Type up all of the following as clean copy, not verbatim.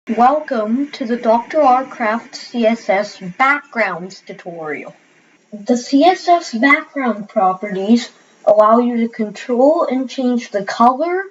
Welcome to the Dr. R Craft CSS Backgrounds tutorial. The CSS background properties allow you to control and change the color,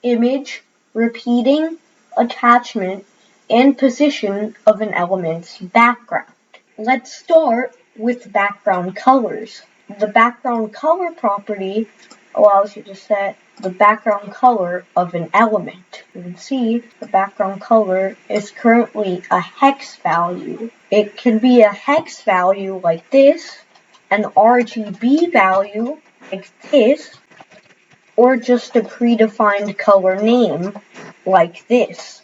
image, repeating, attachment, and position of an element's background. Let's start with background colors. The background color property allows you to set the background color of an element. You can see the background color is currently a hex value. It can be a hex value like this, an RGB value like this, or just a predefined color name like this.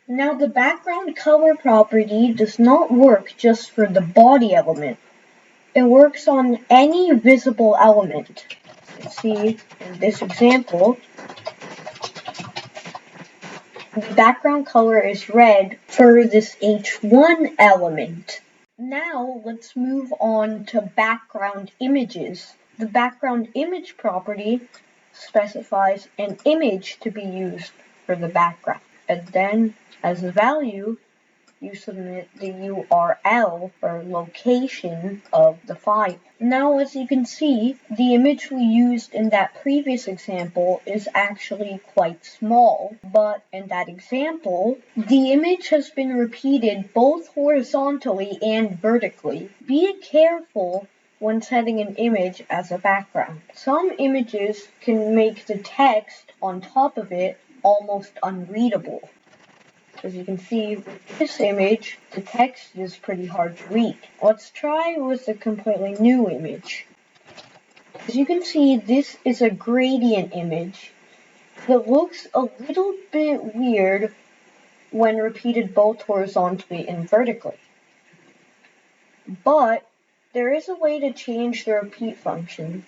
Now the background color property does not work just for the body element. It works on any visible element. See, in this example, the background color is red for this H1 element. Now let's move on to background images. The background image property specifies an image to be used for the background. And then, as a value, you submit the URL or location of the file. Now, as you can see, the image we used in that previous example is actually quite small, but in that example, the image has been repeated both horizontally and vertically. Be careful when setting an image as a background. Some images can make the text on top of it almost unreadable. As you can see with this image, the text is pretty hard to read. Let's try with a completely new image. As you can see, this is a gradient image that looks a little bit weird when repeated both horizontally and vertically. But there is a way to change the repeat function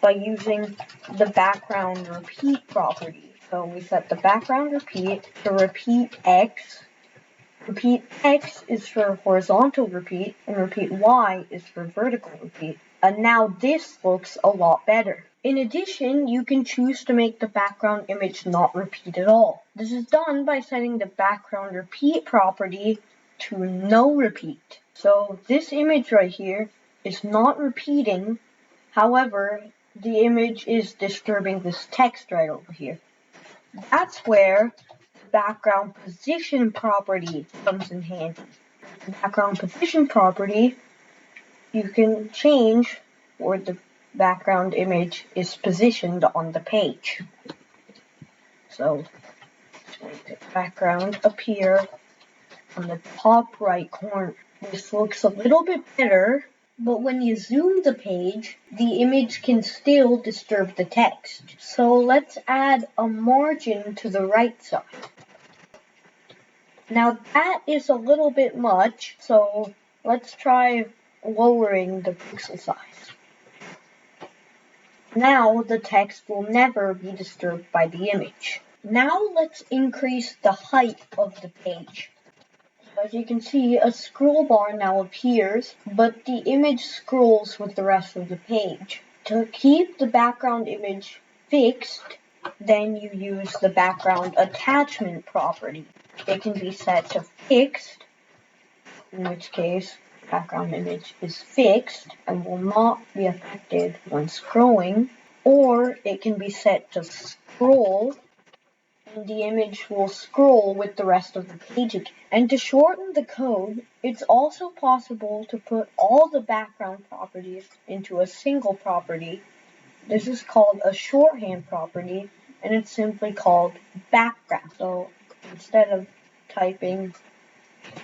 by using the background repeat property. So we set the background repeat to repeat X. Repeat X is for horizontal repeat, and repeat Y is for vertical repeat. And now this looks a lot better. In addition, you can choose to make the background image not repeat at all. This is done by setting the background repeat property to no repeat. So this image right here is not repeating. However, the image is disturbing this text right over here. That's where the background position property comes in handy. The background position property, you can change where the background image is positioned on the page. So, make the background appear on the top right corner. This looks a little bit better, but when you zoom the page, the image can still disturb the text. So let's add a margin to the right side. Now that is a little bit much, so let's try lowering the pixel size. Now the text will never be disturbed by the image. Now let's increase the height of the page. As you can see, a scroll bar now appears, but the image scrolls with the rest of the page. To keep the background image fixed, then you use the background attachment property. It can be set to fixed, in which case background image is fixed and will not be affected when scrolling, or it can be set to scroll, and the image will scroll with the rest of the page again. And to shorten the code, it's also possible to put all the background properties into a single property. This is called a shorthand property, and it's simply called background. So instead of typing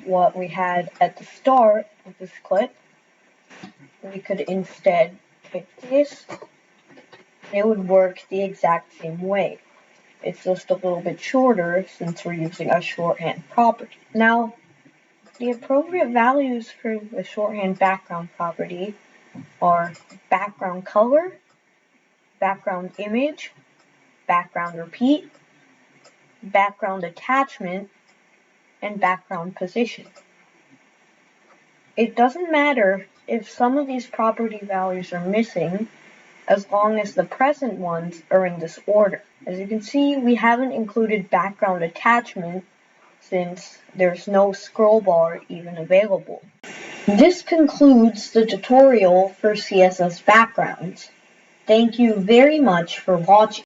what we had at the start of this clip, we could instead type this. It would work the exact same way. It's just a little bit shorter since we're using a shorthand property. Now, the appropriate values for the shorthand background property are background color, background image, background repeat, background attachment, and background position. It doesn't matter if some of these property values are missing, as long as the present ones are in this order. As you can see, we haven't included background attachment since there's no scroll bar even available. This concludes the tutorial for CSS backgrounds. Thank you very much for watching.